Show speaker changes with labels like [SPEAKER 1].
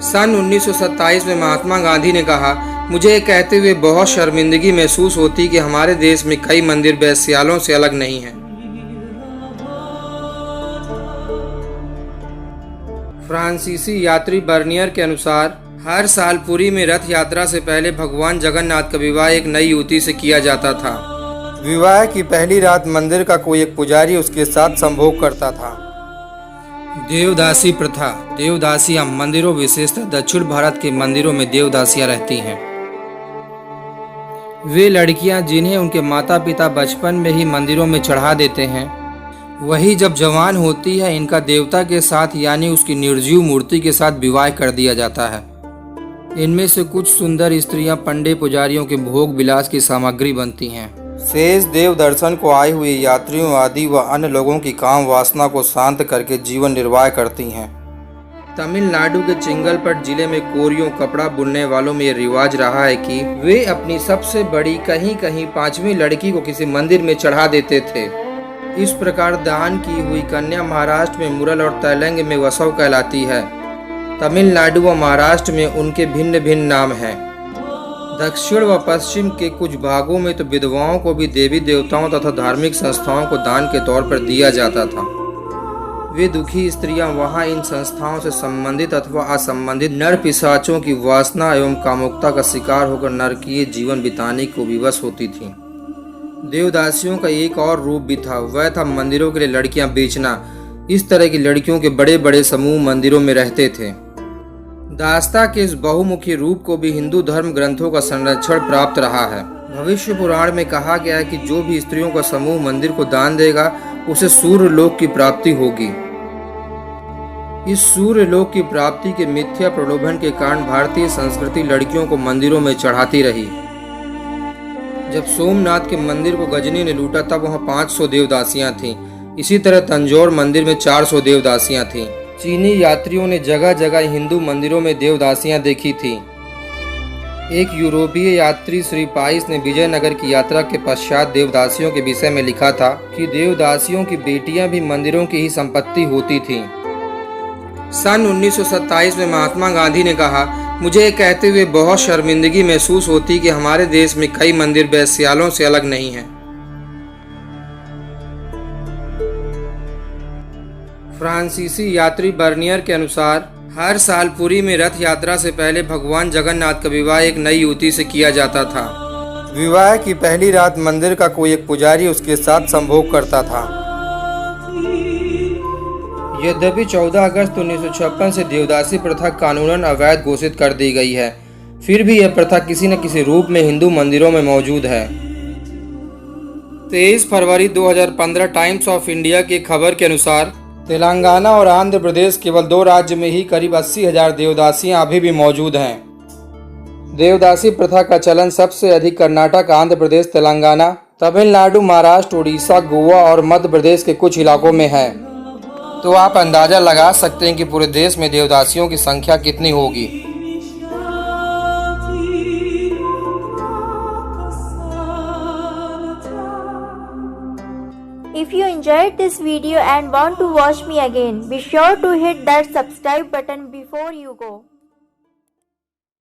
[SPEAKER 1] सन 1927 में महात्मा गांधी ने कहा, मुझे ये कहते हुए बहुत शर्मिंदगी महसूस होती कि हमारे देश में कई मंदिर वेश्यालयों से अलग नहीं हैं। फ्रांसीसी यात्री बर्नियर के अनुसार हर साल पुरी में रथ यात्रा से पहले भगवान जगन्नाथ का विवाह एक नई युवती से किया जाता था। विवाह की पहली रात मंदिर का कोई एक पुजारी उसके साथ संभोग करता था। देवदासी प्रथा। देवदासियां मंदिरों, विशेषतः दक्षिण भारत के मंदिरों में देवदासियां रहती हैं। वे लड़कियां जिन्हें उनके माता पिता बचपन में ही मंदिरों में चढ़ा देते हैं, वही जब जवान होती है इनका देवता के साथ यानी उसकी निर्जीव मूर्ति के साथ विवाह कर दिया जाता है। इनमें से कुछ सुंदर स्त्रियां पंडे पुजारियों के भोग विलास की सामग्री बनती हैं। शेष देव दर्शन को आए हुए यात्रियों आदि व अन्य लोगों की काम वासना को शांत करके जीवन निर्वाह करती हैं। तमिलनाडु के चिंगलपट जिले में कोरियों कपड़ा बुनने वालों में यह रिवाज रहा है कि वे अपनी सबसे बड़ी कहीं कहीं 5वीं लड़की को किसी मंदिर में चढ़ा देते थे। इस प्रकार दान की हुई कन्या महाराष्ट्र में मुरल और तैलंग में वसव कहलाती है। तमिलनाडु व महाराष्ट्र में उनके भिन्न भिन्न नाम हैं। दक्षिण व पश्चिम के कुछ भागों में तो विधवाओं को भी देवी देवताओं तथा धार्मिक संस्थाओं को दान के तौर पर दिया जाता था। वे दुखी स्त्रियां वहां इन संस्थाओं से संबंधित अथवा असंबंधित नर पिशाचों की वासना एवं कामुकता का शिकार होकर नरकीय जीवन बिताने को विवश होती थीं। देवदासियों का एक और रूप भी था, वह था मंदिरों के लिए लड़कियां बेचना। इस तरह की लड़कियों के बड़े बड़े समूह मंदिरों में रहते थे। दास्ता के इस बहुमुखी रूप को भी हिंदू धर्म ग्रंथों का संरक्षण प्राप्त रहा है। भविष्य पुराण में कहा गया है कि जो भी स्त्रियों का समूह मंदिर को दान देगा उसे सूर्य लोक की प्राप्ति होगी। इस सूर्य लोक की प्राप्ति के मिथ्या प्रलोभन के कारण भारतीय संस्कृति लड़कियों को मंदिरों में चढ़ाती रही। जब सोमनाथ के मंदिर को गजनी ने लूटा तब वहां 500 देवदासियां थीं। इसी तरह तंजौर मंदिर में 400 देवदासियां थीं। चीनी यात्रियों ने जगह जगह हिंदू मंदिरों में देवदासियां देखी थीं। एक यूरोपीय यात्री श्री पाइस ने विजयनगर की यात्रा के पश्चात देवदासियों के विषय में लिखा था कि देवदासियों की बेटियां भी मंदिरों की ही संपत्ति होती थीं। सन 1927 में महात्मा गांधी ने कहा, मुझे ये कहते हुए बहुत शर्मिंदगी महसूस होती कि हमारे देश में कई मंदिर वेश्यालयों से अलग नहीं हैं। फ्रांसीसी यात्री बर्नियर के अनुसार हर साल पुरी में रथ यात्रा से पहले भगवान जगन्नाथ का विवाह एक नई युवती से किया जाता था। विवाह की पहली रात मंदिर का कोई एक पुजारी उसके साथ संभोग करता था। यद्यपि 14 अगस्त 1956 से देवदासी प्रथा कानूनन अवैध घोषित कर दी गई है, फिर भी यह प्रथा किसी न किसी रूप में हिंदू मंदिरों में मौजूद है। 23 फरवरी 2015 टाइम्स ऑफ इंडिया की खबर के अनुसार तेलंगाना और आंध्र प्रदेश केवल 2 राज्य में ही करीब 80,000 देवदासियां अभी भी मौजूद हैं। देवदासी प्रथा का चलन सबसे अधिक कर्नाटक, आंध्र प्रदेश, तेलंगाना, तमिलनाडु, महाराष्ट्र, उड़ीसा, गोवा और मध्य प्रदेश के कुछ इलाकों में है। तो आप अंदाजा लगा सकते हैं कि पूरे देश में देवदासियों की संख्या कितनी होगी।
[SPEAKER 2] If you enjoyed this video and want to watch me again, be sure to hit that subscribe button before you go.